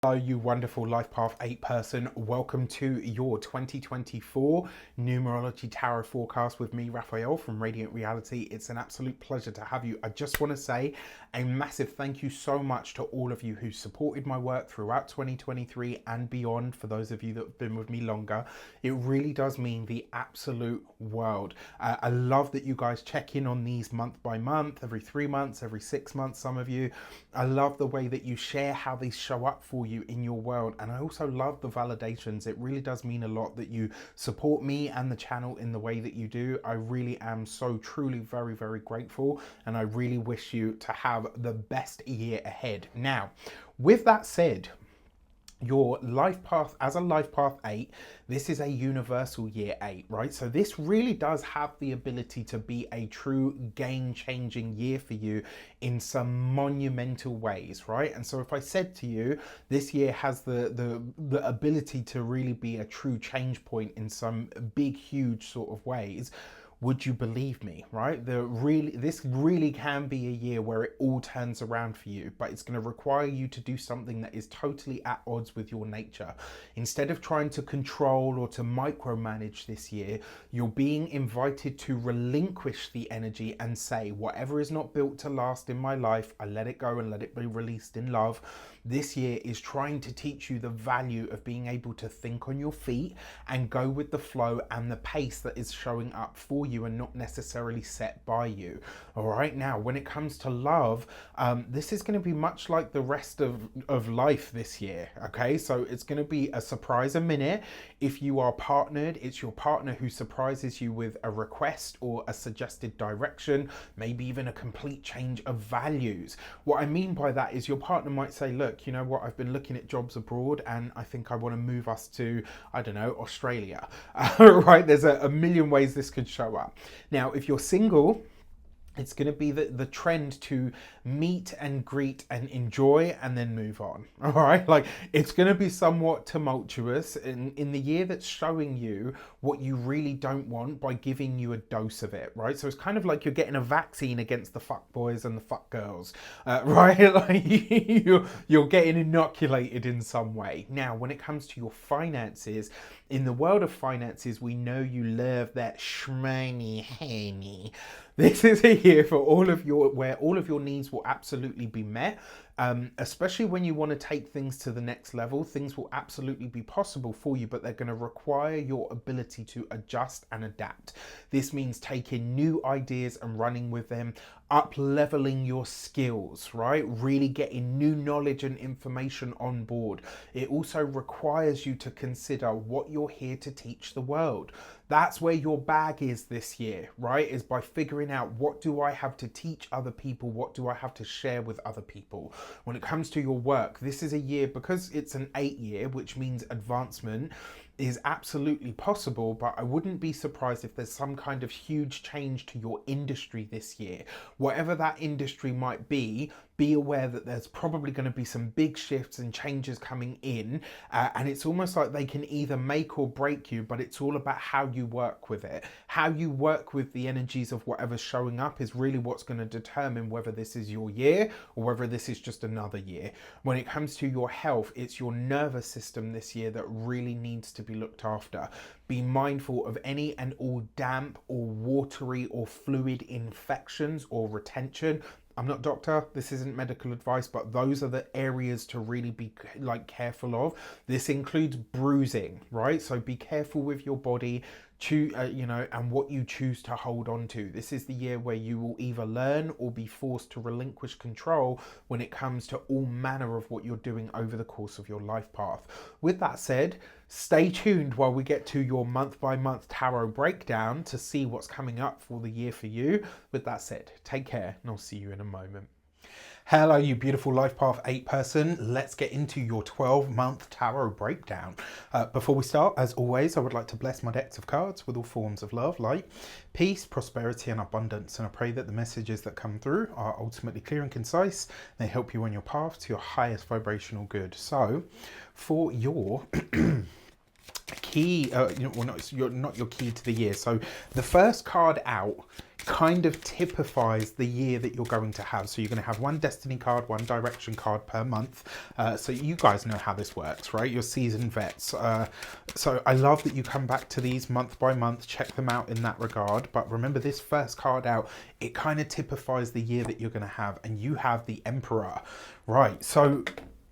Hello, you wonderful Life Path 8 person. Welcome to your 2024 Numerology Tarot forecast with me, Raphael from Reydiant Reality. It's an absolute pleasure to have you. I just want to say a massive thank you so much to all of you who supported my work throughout 2023 and beyond. For those of you that have been with me longer, it really does mean the absolute world. I love that you guys check in on these month by month, every 3 months, every 6 months, some of you. I love the way that you share how these show up for you in your world, and I also love the validations. It really does mean a lot that you support me and the channel in the way that you do. I really am so truly very grateful, and I really wish you to have the best year ahead. Now, with that said, your life path as a life path 8, this is a universal year 8, right? So this really does have the ability to be a true game-changing year for you in some monumental ways, right? And so if I said to you this year has the ability to really be a true change point in some big huge sort of ways, would you believe me, right? This really can be a year where it all turns around for you, but it's going to require you to do something that is totally at odds with your nature. Instead of trying to control or to micromanage this year, you're being invited to relinquish the energy and say, whatever is not built to last in my life, I let it go and let it be released in love. This year is trying to teach you the value of being able to think on your feet and go with the flow and the pace that is showing up for you and not necessarily set by you. All right, now when it comes to love, this is going to be much like the rest of life this year. Okay, so it's going to be a surprise a minute. If you are partnered, it's your partner who surprises you with a request or a suggested direction, maybe even a complete change of values. What I mean by that is your partner might say, look, you know what, I've been looking at jobs abroad and I think I want to move us to, I don't know, Australia. Right, there's a million ways this could show up. Now, if you're single, it's going to be the trend to meet and greet and enjoy and then move on. All right, like it's going to be somewhat tumultuous in the year that's showing you what you really don't want by giving you a dose of it, right? So it's kind of like you're getting a vaccine against the fuck boys and the fuck girls, right? Like you're getting inoculated in some way. Now, when it comes to your finances, in the world of finances, we know you love that shmoney honey. This is a year for where all of your needs will absolutely be met. Especially when you want to take things to the next level, things will absolutely be possible for you, but they're going to require your ability to adjust and adapt. This means taking new ideas and running with them, up leveling your skills, right? Really getting new knowledge and information on board. It also requires you to consider what you're here to teach the world. That's where your bag is this year, right? Is by figuring out, what do I have to teach other people? What do I have to share with other people? When it comes to your work, this is a year, because it's an 8 year, which means advancement is absolutely possible, but I wouldn't be surprised if there's some kind of huge change to your industry this year. Whatever that industry might be aware that there's probably going to be some big shifts and changes coming in, and it's almost like they can either make or break you, but it's all about how you work with it. How you work with the energies of whatever's showing up is really what's going to determine whether this is your year or whether this is just another year. When it comes to your health, it's your nervous system this year that really needs to be looked after. Be mindful of any and all damp or watery or fluid infections or retention. I'm not a doctor, this isn't medical advice, but those are the areas to really be careful of. This includes bruising, right? So be careful with your body, and what you choose to hold on to. This is the year where you will either learn or be forced to relinquish control when it comes to all manner of what you're doing over the course of your life path. With that said, stay tuned while we get to your month by month tarot breakdown to see what's coming up for the year for you. With that said, take care and I'll see you in a moment. Hello, you beautiful Life Path 8 person. Let's get into your 12-month tarot breakdown. Before we start, as always, I would like to bless my decks of cards with all forms of love, light, peace, prosperity, and abundance. And I pray that the messages that come through are ultimately clear and concise. They help you on your path to your highest vibrational good. So, for your key, not your key to the year. So, the first card out kind of typifies the year that you're going to have. So you're going to have one destiny card, one direction card per month. So you guys know how this works, right? You're seasoned vets. So I love that you come back to these month by month, check them out in that regard. But remember, this first card out, it kind of typifies the year that you're going to have, and you have the Emperor, right? So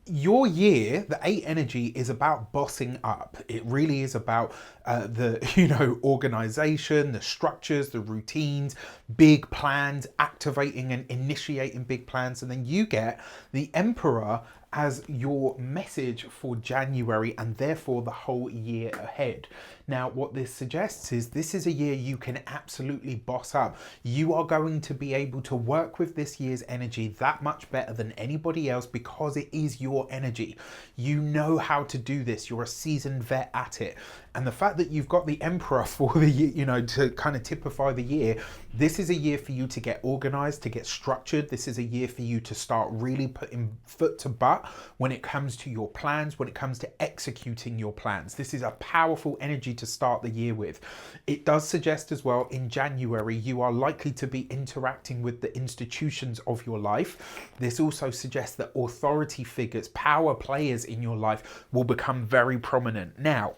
your year, the 8 energy, is about bossing up. It really is about the organization, the structures, the routines, big plans, activating and initiating big plans. And then you get the Emperor as your message for January and therefore the whole year ahead. Now, what this suggests is this is a year you can absolutely boss up. You are going to be able to work with this year's energy that much better than anybody else because it is your energy. You know how to do this. You're a seasoned vet at it. And the fact that you've got the Emperor for the year, to kind of typify the year, this is a year for you to get organized, to get structured. This is a year for you to start really putting foot to butt when it comes to your plans, when it comes to executing your plans. This is a powerful energy to start the year with. It does suggest as well, in January, you are likely to be interacting with the institutions of your life. This also suggests that authority figures, power players in your life will become very prominent. Now,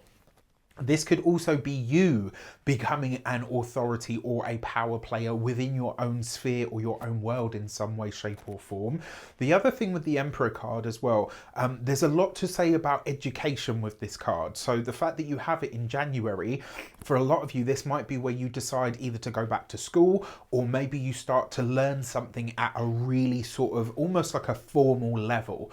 this could also be you becoming an authority or a power player within your own sphere or your own world in some way, shape or form. The other thing with the Emperor card as well, there's a lot to say about education with this card. So the fact that you have it in January, for a lot of you, this might be where you decide either to go back to school or maybe you start to learn something at a really sort of almost like a formal level.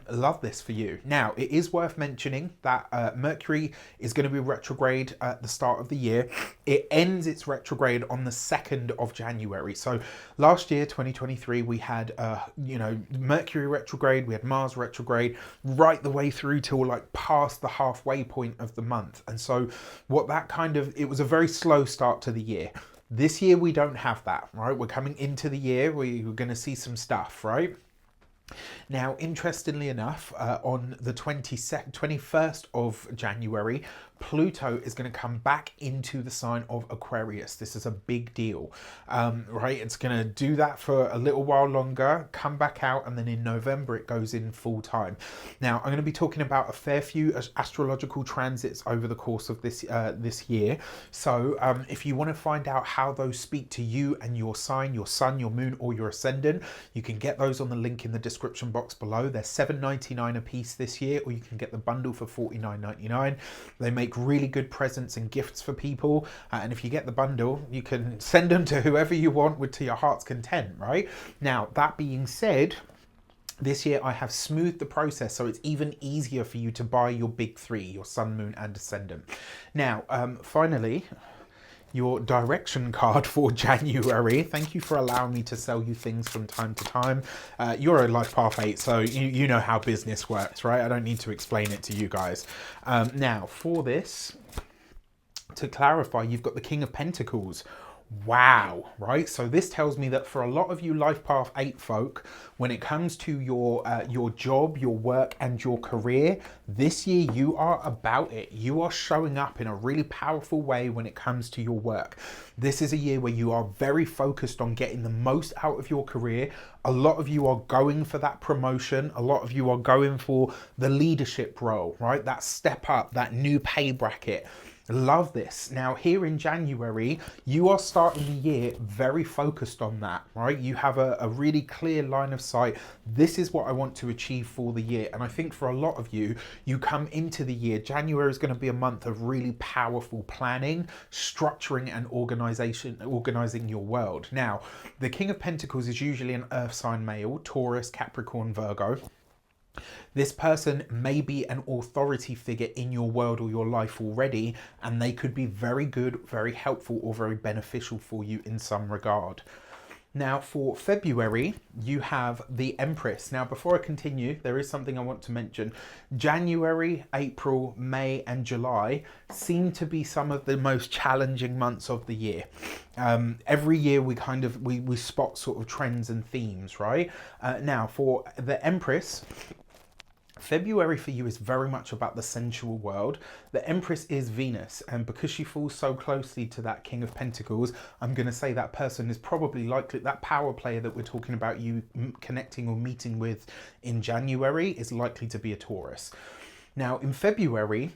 Love this for you. Now, it is worth mentioning that Mercury is going to be retrograde at the start of the year. It ends its retrograde on the 2nd of January. So last year, 2023, we had Mercury retrograde, we had Mars retrograde, right the way through till like past the halfway point of the month. And so what that it was a very slow start to the year. This year we don't have that, right? We're coming into the year, we're going to see some stuff, right? Now, interestingly enough, on the 21st of January, Pluto is going to come back into the sign of Aquarius. This is a big deal, right? It's going to do that for a little while longer, come back out, and then in November it goes in full time. Now, I'm going to be talking about a fair few astrological transits over the course of this year. So if you want to find out how those speak to you and your sign, your sun, your moon, or your ascendant, you can get those on the link in the description box below. They're $7.99 a piece this year, or you can get the bundle for $49.99. They make really good presents and gifts for people, and if you get the bundle, you can send them to whoever you want to your heart's content, right? Now, that being said, this year I have smoothed the process so it's even easier for you to buy your big 3, your sun, moon, and ascendant. Now, finally, your direction card for January. Thank you for allowing me to sell you things from time to time. You're a Life Path 8, so you know how business works, right? I don't need to explain it to you guys. Now, for this, to clarify, you've got the King of Pentacles. Wow, right? So this tells me that for a lot of you Life Path 8 folk, when it comes to your job, your work, and your career, this year you are about it. You are showing up in a really powerful way when it comes to your work. This is a year where you are very focused on getting the most out of your career. A lot of you are going for that promotion. A lot of you are going for the leadership role, right? That step up, that new pay bracket. Love this. Now, here in January, you are starting the year very focused on that, right? You have a really clear line of sight. This is what I want to achieve for the year. And I think for a lot of you, you come into the year, January is going to be a month of really powerful planning, structuring, and organizing your world. Now, the King of Pentacles is usually an earth sign male, Taurus, Capricorn, Virgo. This person may be an authority figure in your world or your life already, and they could be very good, very helpful, or very beneficial for you in some regard. Now, for February, you have the Empress. Now, before I continue, there is something I want to mention. January, April, May, and July seem to be some of the most challenging months of the year. Every year we spot sort of trends and themes, right? Now, for the Empress, February for you is very much about the sensual world. The Empress is Venus, and because she falls so closely to that King of Pentacles, I'm going to say that person is probably likely, that power player that we're talking about you connecting or meeting with in January is likely to be a Taurus. Now in February,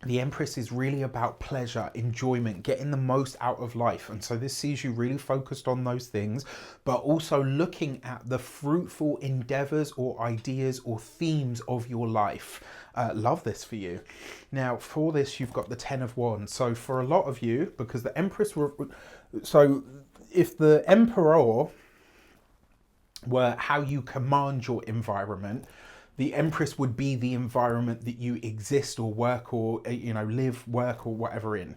the Empress is really about pleasure, enjoyment, getting the most out of life. And so this sees you really focused on those things, but also looking at the fruitful endeavors or ideas or themes of your life. Love this for you. Now, for this, you've got the 10 of Wands. So for a lot of you, because the Empress, so if the Emperor were how you command your environment, the Empress would be the environment that you exist or work or, you know, live, work or whatever in.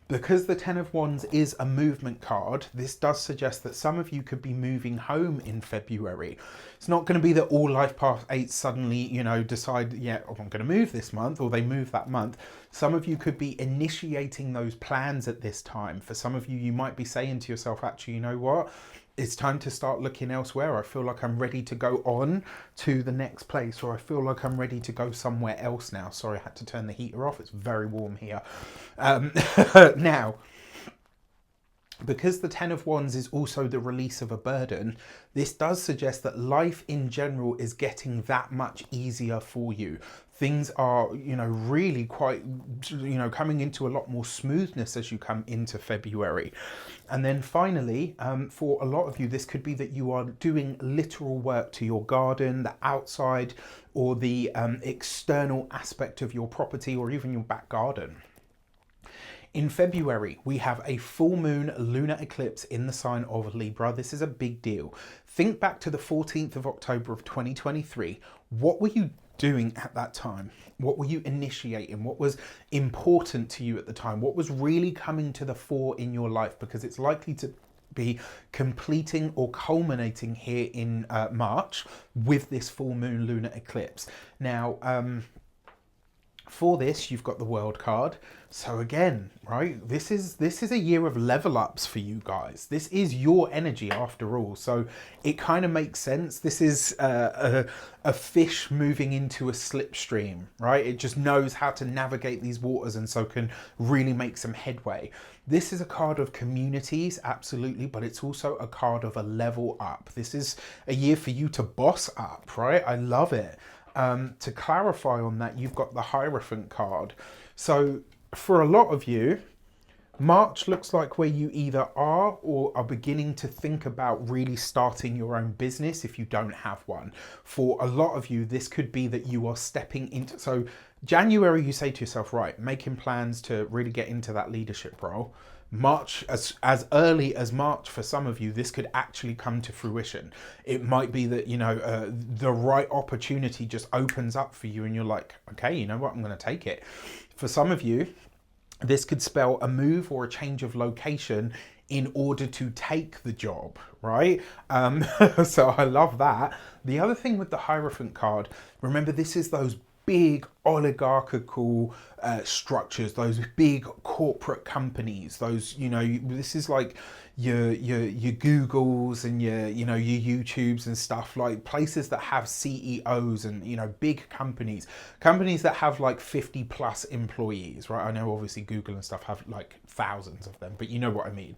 Because the 10 of Wands is a movement card, this does suggest that some of you could be moving home in February. It's not going to be that all life path 8 suddenly, you know, decide, yeah, oh, I'm going to move this month, or they move that month. Some of you could be initiating those plans at this time. For some of you, you might be saying to yourself, actually, you know what? It's time to start looking elsewhere. I feel like I'm ready to go on to the next place, or I feel like I'm ready to go somewhere else now. Sorry, I had to turn the heater off. It's very warm here. Now, because the 10 of Wands is also the release of a burden, this does suggest that life in general is getting that much easier for you. Things are, you know, really quite, you know, coming into a lot more smoothness as you come into February. And then finally, for a lot of you, this could be that you are doing literal work to your garden, the outside, or the external aspect of your property, or even your back garden. In February, we have a full moon lunar eclipse in the sign of Libra. This is a big deal. Think back to the 14th of October of 2023. What were you doing at that time? What were you initiating? What was important to you at the time? What was really coming to the fore in your life? Because it's likely to be completing or culminating here in March with this full moon lunar eclipse. Now, for this, you've got the World card. So again, right, this is a year of level ups for you guys. This is your energy after all. So it kind of makes sense. This is a fish moving into a slipstream, right? It just knows how to navigate these waters and so can really make some headway. This is a card of communities, absolutely, but it's also a card of a level up. This is a year for you to boss up, right? I love it. To clarify on that, you've got the Hierophant card. So for a lot of you, March looks like where you either are or are beginning to think about really starting your own business if you don't have one. For a lot of you, this could be that you are stepping into, so January, you say to yourself, right, making plans to really get into that leadership role. March, as early as March for some of you, this could actually come to fruition. It might be that, you know, the right opportunity just opens up for you and you're like, okay, you know what, I'm going to take it. For some of you, this could spell a move or a change of location in order to take the job, right? So I love that. The other thing with the Hierophant card, remember, this is those big oligarchical structures, those big corporate companies, those, you know, this is like your Googles and your YouTubes and stuff, like places that have CEOs and, you know, big companies that have like 50 plus employees, right? I know obviously Google and stuff have like thousands of them, but you know what I mean.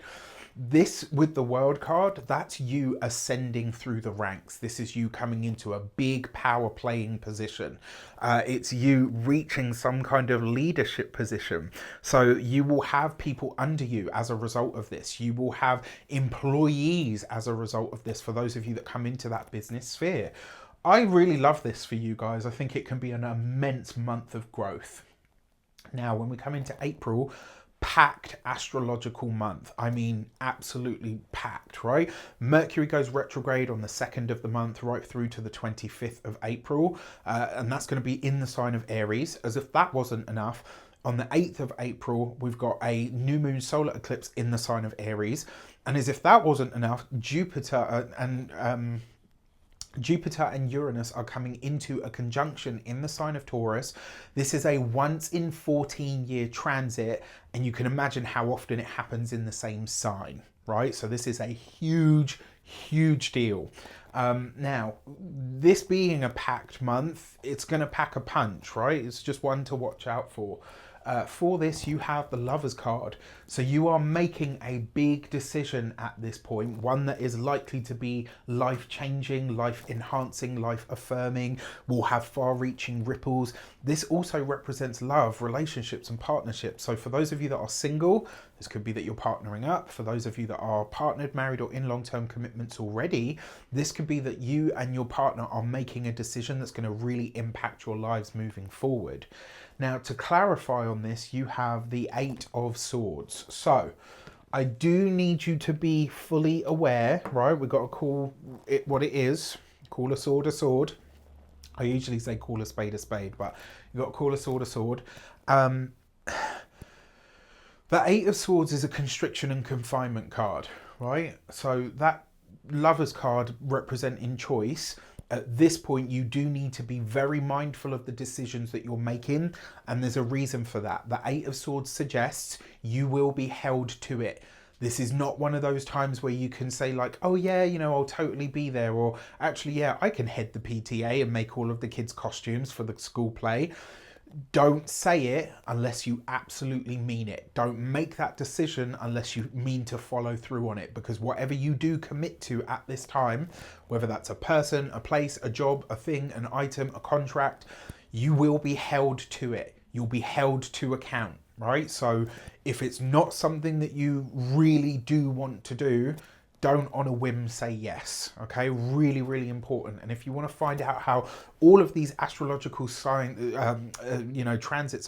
This with the World card, that's you ascending through the ranks. This is you coming into a big power playing position. It's you reaching some kind of leadership position. So you will have people under you as a result of this. You will have employees as a result of this for those of you that come into that business sphere. I really love this for you guys. I think it can be an immense month of growth. Now, when we come into April, packed astrological month. I mean, absolutely packed, right? Mercury goes retrograde on the 2nd of the month right through to the 25th of April. And that's going to be in the sign of Aries. As if that wasn't enough, on the 8th of April, we've got a new moon solar eclipse in the sign of Aries. And as if that wasn't enough, Jupiter and Uranus are coming into a conjunction in the sign of Taurus. This is a once in 14 year transit, and you can imagine how often it happens in the same sign, right? So this is a huge deal. Now, this being a packed month, it's going to pack a punch, right? It's just one to watch out for. For this, you have the Lovers card. So you are making a big decision at this point, one that is likely to be life-changing, life-enhancing, life-affirming, will have far-reaching ripples. This also represents love, relationships, and partnerships. So for those of you that are single, this could be that you're partnering up. For those of you that are partnered, married, or in long-term commitments already, this could be that you and your partner are making a decision that's going to really impact your lives moving forward. Now, to clarify on this, you have the Eight of Swords. So I do need you to be fully aware, right? We've got to call it what it is. Call a sword a sword. I usually say call a spade, but you've got to call a sword a sword. The Eight of Swords is a constriction and confinement card, right? So that Lover's card representing choice. At this point, you do need to be very mindful of the decisions that you're making, and there's a reason for that. The Eight of Swords suggests you will be held to it. This is not one of those times where you can say like, oh yeah, you know, I'll totally be there, or actually, yeah, I can head the PTA and make all of the kids' costumes for the school play. Don't say it unless you absolutely mean it. Don't make that decision unless you mean to follow through on it, because whatever you do commit to at this time, whether that's a person, a place, a job, a thing, an item, a contract, you will be held to it. You'll be held to account, right? So if it's not something that you really do want to do, don't on a whim say yes, okay? Really, really important. And if you want to find out how all of these astrological transits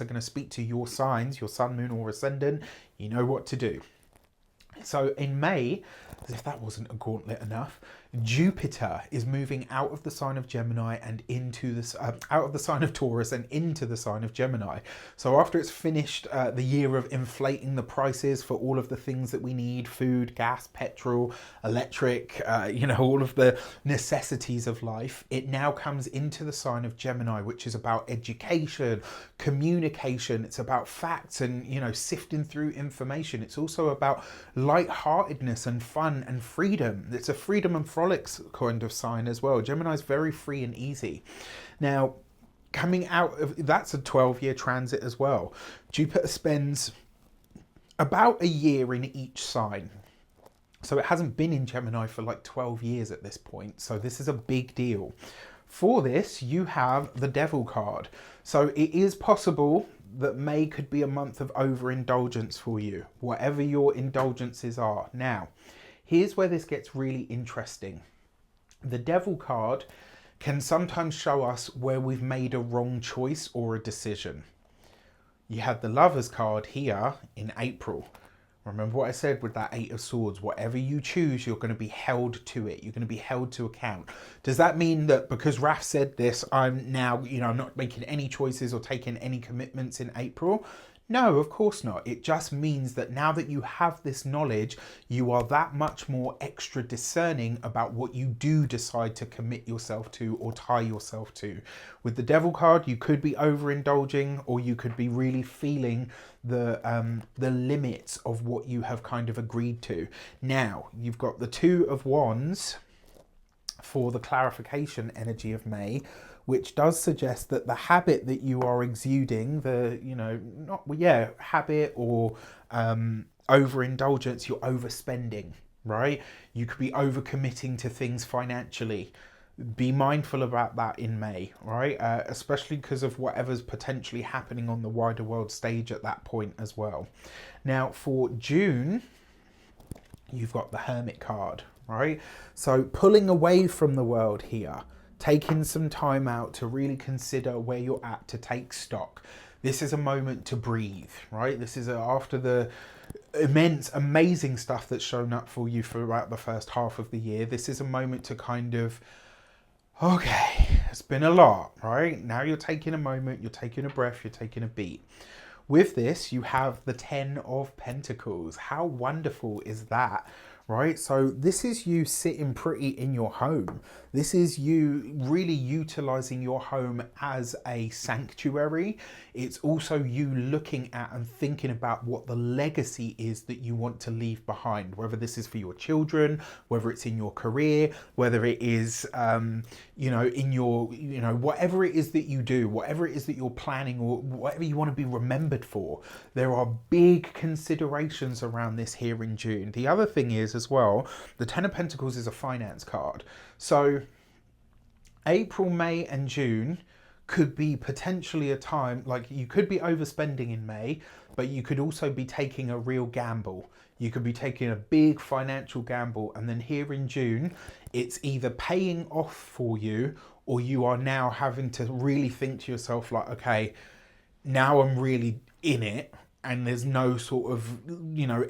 are going to speak to your signs, your sun, moon, or ascendant, you know what to do. So in May, as if that wasn't a gauntlet enough, Jupiter is moving out of the sign of Gemini and into this out of the sign of Taurus and into the sign of Gemini. So after it's finished the year of inflating the prices for all of the things that we need, food, gas, petrol, electric, all of the necessities of life, it now comes into the sign of Gemini, which is about education, communication. It's about facts and, sifting through information. It's also about lightheartedness and fun and freedom. It's a freedom and frolics kind of sign as well. Gemini is very free and easy. Now, coming out of that's a 12-year transit as well. Jupiter spends about a year in each sign. So it hasn't been in Gemini for like 12 years at this point. So this is a big deal. For this, you have the Devil card. So it is possible that May could be a month of overindulgence for you, whatever your indulgences are. Now, here's where this gets really interesting. The Devil card can sometimes show us where we've made a wrong choice or a decision. You had the Lover's card here in April. Remember what I said with that Eight of Swords, whatever you choose, you're going to be held to it. You're going to be held to account. Does that mean that because Raf said this, I'm now, I'm not making any choices or taking any commitments in April? No, of course not. It just means that now that you have this knowledge, you are that much more extra discerning about what you do decide to commit yourself to or tie yourself to. With the Devil card, you could be overindulging, or you could be really feeling the limits of what you have kind of agreed to. Now, you've got the Two of Wands for the clarification energy of May, which does suggest that the habit that you are exuding, habit or overindulgence, you're overspending, right? You could be overcommitting to things financially. Be mindful about that in May, right? Especially because of whatever's potentially happening on the wider world stage at that point as well. Now, for June, you've got the Hermit card, right? So pulling away from the world here, taking some time out to really consider where you're at, to take stock. This is a moment to breathe, right? This is after the immense, amazing stuff that's shown up for you throughout the first half of the year. This is a moment to kind of, okay, it's been a lot, right? Now you're taking a moment, you're taking a breath, you're taking a beat. With this, you have the Ten of Pentacles. How wonderful is that, right? So this is you sitting pretty in your home. This is you really utilizing your home as a sanctuary. It's also you looking at and thinking about what the legacy is that you want to leave behind, whether this is for your children, whether it's in your career, whether it is, in your, whatever it is that you do, whatever it is that you're planning, or whatever you want to be remembered for. There are big considerations around this here in June. The other thing is as well, the Ten of Pentacles is a finance card. So April, May and June could be potentially a time, like you could be overspending in May, but you could also be taking a real gamble. You could be taking a big financial gamble, and then here in June, it's either paying off for you, or you are now having to really think to yourself like, okay, now I'm really in it, and there's no sort of,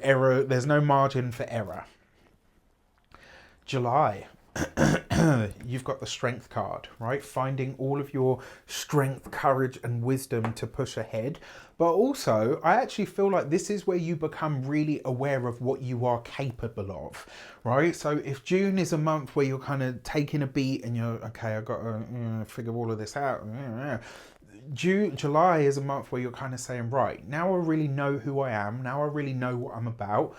error, there's no margin for error. July. You've got the strength card, right? Finding all of your strength, courage and wisdom to push ahead. But also, I actually feel like this is where you become really aware of what you are capable of, right? So if June is a month where you're kind of taking a beat and you're, okay, I've got to figure all of this out. July is a month where you're kind of saying, right, now I really know who I am. Now I really know what I'm about.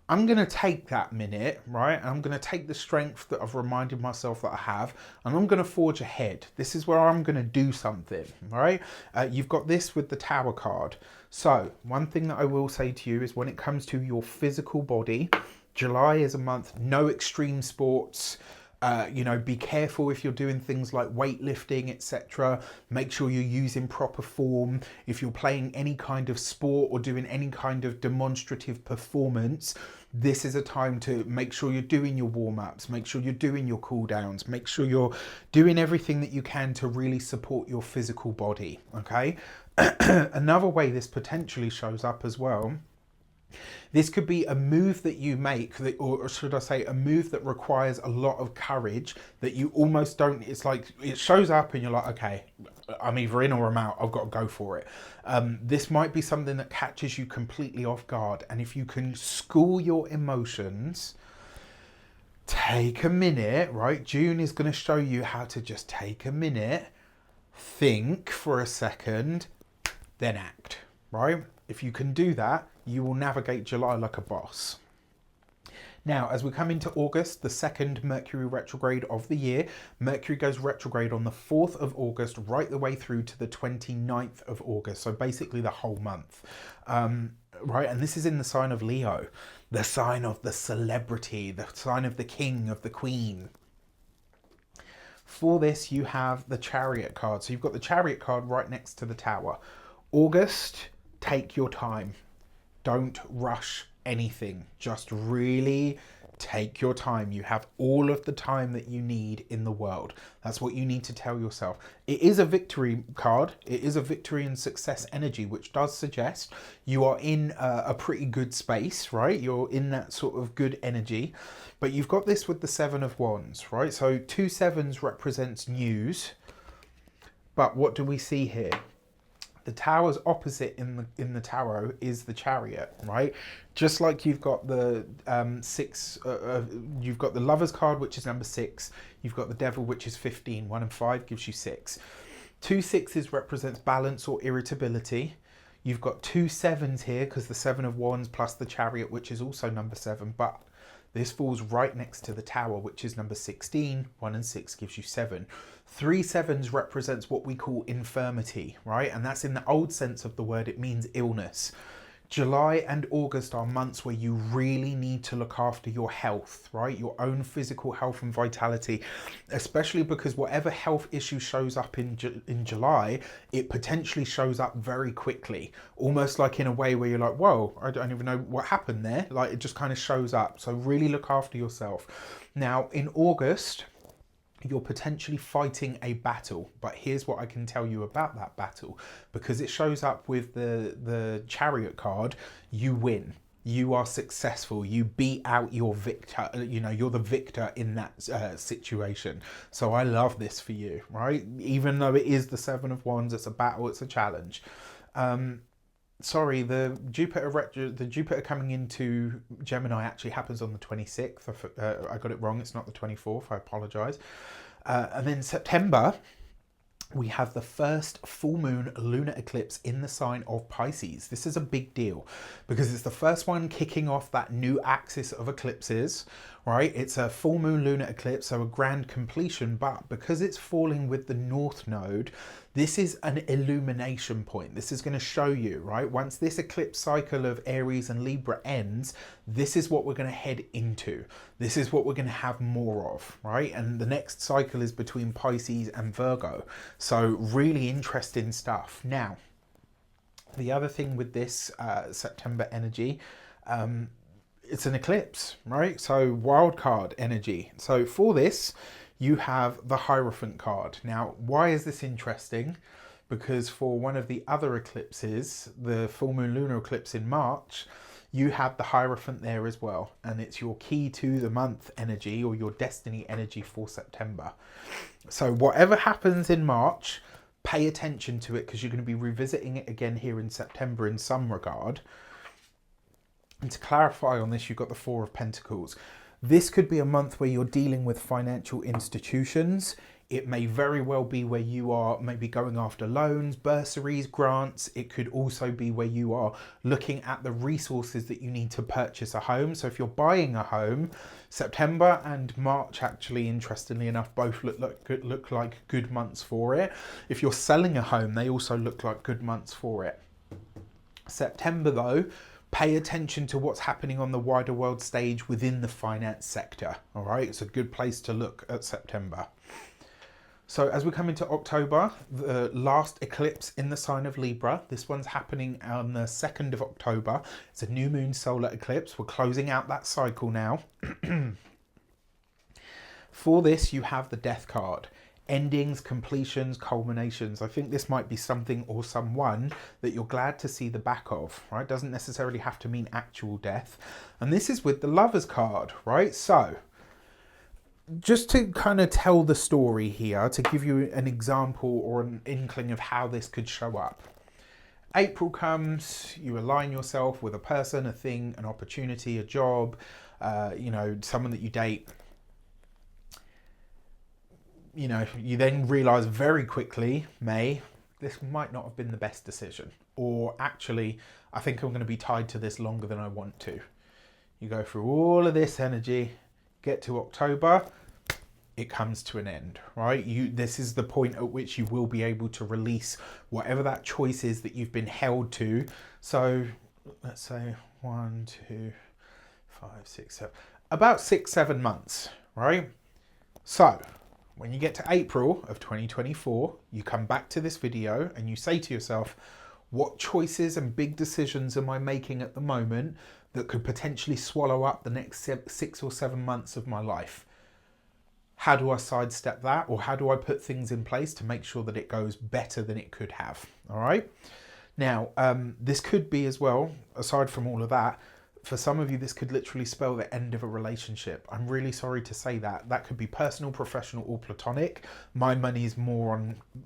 I'm going to take that minute, right? And I'm going to take the strength that I've reminded myself that I have, and I'm going to forge ahead. This is where I'm going to do something, right? You've got this with the Tower card. So one thing that I will say to you is when it comes to your physical body, July is a month, no extreme sports. Be careful if you're doing things like weightlifting, etc. Make sure you're using proper form. If you're playing any kind of sport or doing any kind of demonstrative performance, this is a time to make sure you're doing your warm-ups, make sure you're doing your cool downs, make sure you're doing everything that you can to really support your physical body, okay? Another way this potentially shows up as well, this could be a move that you make, or should I say a move that requires a lot of courage that you almost don't, it's like it shows up and you're like, okay, I'm either in or I'm out, I've got to go for it. This might be something that catches you completely off guard, and if you can school your emotions, take a minute, right? June is going to show you how to just take a minute, think for a second, then act, right? If you can do that, you will navigate July like a boss. Now, as we come into August, the second Mercury retrograde of the year, Mercury goes retrograde on the 4th of August, right the way through to the 29th of August. So basically the whole month, right? And this is in the sign of Leo, the sign of the celebrity, the sign of the king, of the queen. For this, you have the Chariot card. So you've got the Chariot card right next to the Tower. August, take your time. Don't rush anything. Just really take your time. You have all of the time that you need in the world. That's what you need to tell yourself. It is a victory card. It is a victory and success energy, which does suggest you are in a pretty good space, right? You're in that sort of good energy. But you've got this with the Seven of Wands, right? So 2 sevens represents news. But what do we see here? The Tower's opposite in the tarot is the Chariot, right? Just like you've got the you've got the Lover's card, which is number 6. You've got the Devil, which is 15. 1 and 5 gives you 6. 2 6s represents balance or irritability. You've got 2 sevens here because the 7 of Wands plus the Chariot, which is also number 7, but this falls right next to the Tower, which is number 16. 1 and 6 gives you 7. 3 sevens represents what we call infirmity, right? And that's in the old sense of the word, it means illness. July and August are months where you really need to look after your health, right? Your own physical health and vitality, especially because whatever health issue shows up in July, it potentially shows up very quickly, almost like in a way where you're like, whoa, I don't even know what happened there. Like it just kind of shows up. So really look after yourself. Now in August, you're potentially fighting a battle, but here's what I can tell you about that battle. Because it shows up with the Chariot card, you win. You are successful. You beat out your victor. You're the victor in that situation. So I love this for you, right? Even though it is the 7 of Wands, it's a battle, it's a challenge. sorry, the Jupiter coming into Gemini actually happens on the 26th. I got it wrong. It's not the 24th. I apologize. And then September, we have the first full moon lunar eclipse in the sign of Pisces. This is a big deal because it's the first one kicking off that new axis of eclipses, right? It's a full moon lunar eclipse, so a grand completion, but because it's falling with the North Node, this is an illumination point. This is going to show you, right? Once this eclipse cycle of Aries and Libra ends, this is what we're going to head into. This is what we're going to have more of, right? And the next cycle is between Pisces and Virgo. So really interesting stuff. Now, the other thing with this September energy, it's an eclipse, right? So wild card energy. So for this, you have the Hierophant card. Now, why is this interesting? Because for one of the other eclipses, the full moon lunar eclipse in March, you have the Hierophant there as well. And it's your key to the month energy or your destiny energy for September. So whatever happens in March, pay attention to it because you're going to be revisiting it again here in September in some regard. And to clarify on this, you've got the Four of Pentacles. This could be a month where you're dealing with financial institutions. It may very well be where you are maybe going after loans, bursaries, grants. It could also be where you are looking at the resources that you need to purchase a home. So if you're buying a home, September and March, actually, interestingly enough, both look like good months for it. If you're selling a home, they also look like good months for it. September, though, pay attention to what's happening on the wider world stage within the finance sector. All right, it's a good place to look at September. So as we come into October, the last eclipse in the sign of Libra, this one's happening on the 2nd of October. It's a new moon solar eclipse. We're closing out that cycle now. For this, you have the Death card. Endings, completions, culminations. I think this might be something or someone that you're glad to see the back of, right? Doesn't necessarily have to mean actual death. And this is with the Lovers card, right? So just to kind of tell the story here, to give you an example or an inkling of how this could show up. April comes, you align yourself with a person, a thing, an opportunity, a job, someone that you date. You then realize very quickly, May, this might not have been the best decision. Or actually, I think I'm going to be tied to this longer than I want to. You go through all of this energy, get to October, it comes to an end, right? This is the point at which you will be able to release whatever that choice is that you've been held to. So let's say 1, 2, 5, 6, 7, about 6, 7 months, right? So when you get to April of 2024, you come back to this video and you say to yourself, what choices and big decisions am I making at the moment that could potentially swallow up the next 6 or 7 months of my life? How do I sidestep that? Or how do I put things in place to make sure that it goes better than it could have? All right. Now, this could be as well, aside from all of that, for some of you, this could literally spell the end of a relationship. I'm really sorry to say that. That could be personal, professional, or platonic. My money is more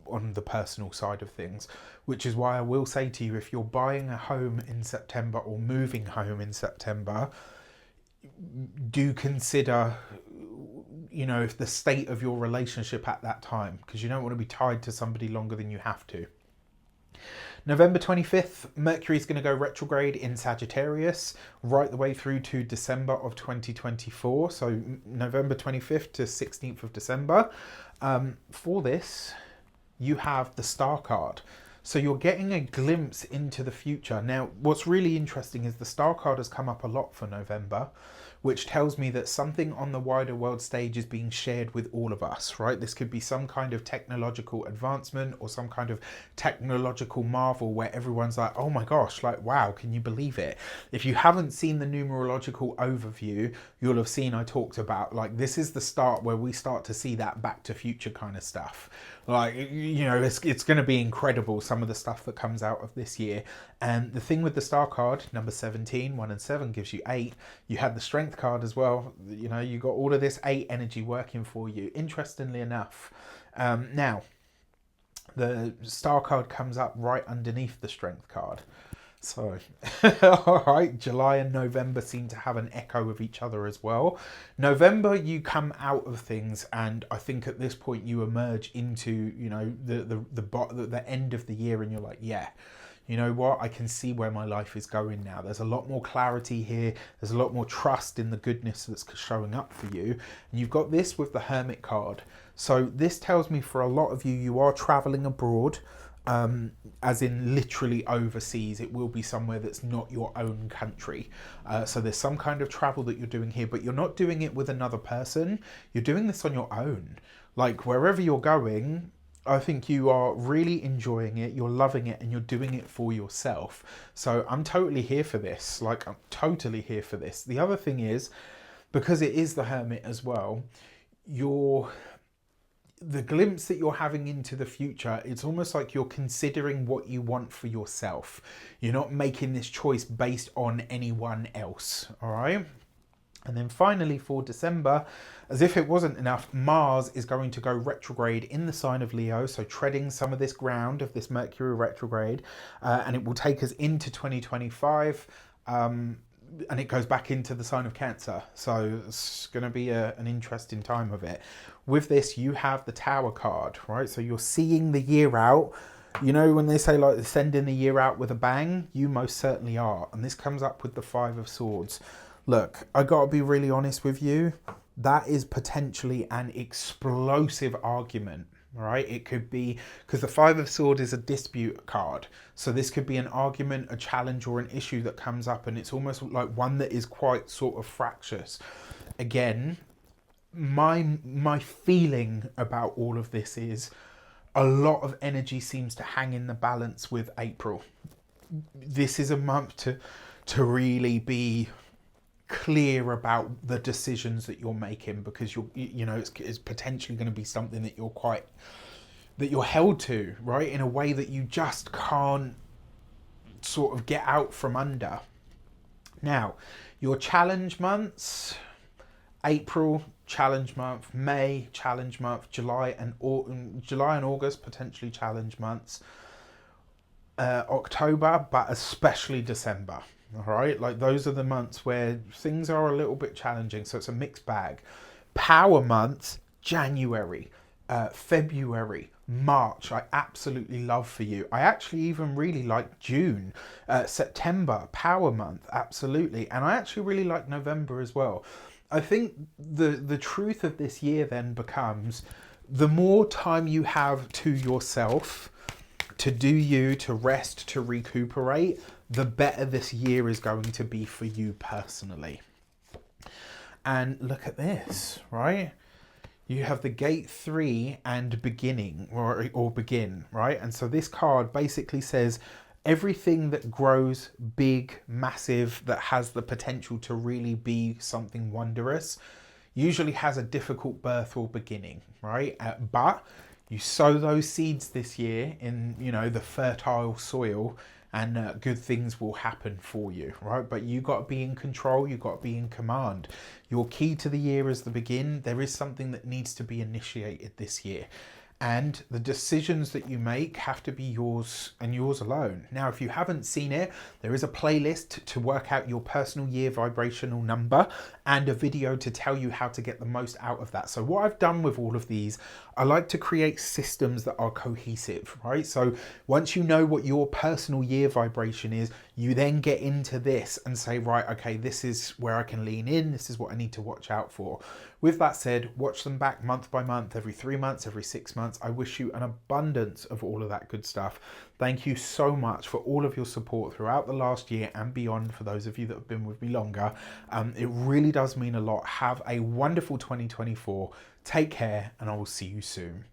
on the personal side of things, which is why I will say to you, if you're buying a home in September or moving home in September, do consider, if the state of your relationship at that time, because you don't want to be tied to somebody longer than you have to. November 25th, Mercury is going to go retrograde in Sagittarius right the way through to December of 2024. So November 25th to 16th of December. For this, you have the Star card. So you're getting a glimpse into the future. Now, what's really interesting is the Star card has come up a lot for November, which tells me that something on the wider world stage is being shared with all of us, right? This could be some kind of technological advancement or some kind of technological marvel where everyone's like, oh my gosh, like, wow, can you believe it? If you haven't seen the numerological overview, you'll have seen I talked about, like, this is the start where we start to see that Back to Future kind of stuff. Like, it's going to be incredible, some of the stuff that comes out of this year. And the thing with the Star card, number 17, 1 and 7 gives you 8. You had the Strength card as well. You got all of this 8 energy working for you, interestingly enough. Now, the Star card comes up right underneath the Strength card. So, all right, July and November seem to have an echo of each other as well. November, you come out of things, and I think at this point you emerge into, you know, the end of the year, and you're like, yeah, you know what, I can see where my life is going now. There's a lot more clarity here. There's a lot more trust in the goodness that's showing up for you. And you've got this with the Hermit card. So this tells me for a lot of you, you are traveling abroad, as in literally overseas. It will be somewhere that's not your own country. So there's some kind of travel that you're doing here, but you're not doing it with another person. You're doing this on your own. Like wherever you're going, I think you are really enjoying it, you're loving it, and you're doing it for yourself. So I'm totally here for this. Like, I'm totally here for this. The other thing is, because it is the Hermit as well, the glimpse that you're having into the future, it's almost like you're considering what you want for yourself. You're not making this choice based on anyone else, all right? And then finally for December, as if it wasn't enough, Mars is going to go retrograde in the sign of Leo, so treading some of this ground of this Mercury retrograde, and it will take us into 2025, and it goes back into the sign of Cancer. So it's going to be an interesting time of it. With this, you have the Tower card, right? So you're seeing the year out. You know, when they say like sending the year out with a bang, you most certainly are. And this comes up with the Five of Swords. Look, I got to be really honest with you. That is potentially an explosive argument, right? It could be, because the Five of Swords is a dispute card. So this could be an argument, a challenge, or an issue that comes up, and it's almost like one that is quite sort of fractious. Again, my feeling about all of this is a lot of energy seems to hang in the balance with April. This is a month to really be clear about the decisions that you're making, because you know it's potentially going to be something that you're held to, right, in a way that you just can't sort of get out from under. Now, your challenge months: April, challenge month; May, challenge month; July and August, potentially challenge months; October, but especially December. All right, like those are the months where things are a little bit challenging, so it's a mixed bag. Power months: January, February, March. I absolutely love for you. I actually even really like June, September, power month, absolutely. And I actually really like November as well. I think the truth of this year then becomes, the more time you have to yourself, to do you, to rest, to recuperate, the better this year is going to be for you personally. And look at this, right? You have the gate 3 and beginning, or begin, right? And so this card basically says everything that grows big, massive, that has the potential to really be something wondrous, usually has a difficult birth or beginning, right? But you sow those seeds this year in, you know, the fertile soil, and good things will happen for you, right? But you got to be in control. You got to be in command. Your key to the year is the begin. There is something that needs to be initiated this year. And the decisions that you make have to be yours and yours alone. Now, if you haven't seen it, there is a playlist to work out your personal year vibrational number, and a video to tell you how to get the most out of that. So what I've done with all of these, I like to create systems that are cohesive, right? So once you know what your personal year vibration is, you then get into this and say, right, okay, this is where I can lean in. This is what I need to watch out for. With that said, watch them back month by month, every 3 months, every 6 months. I wish you an abundance of all of that good stuff. Thank you so much for all of your support throughout the last year and beyond, for those of you that have been with me longer. It really does mean a lot. Have a wonderful 2024. Take care, and I will see you soon.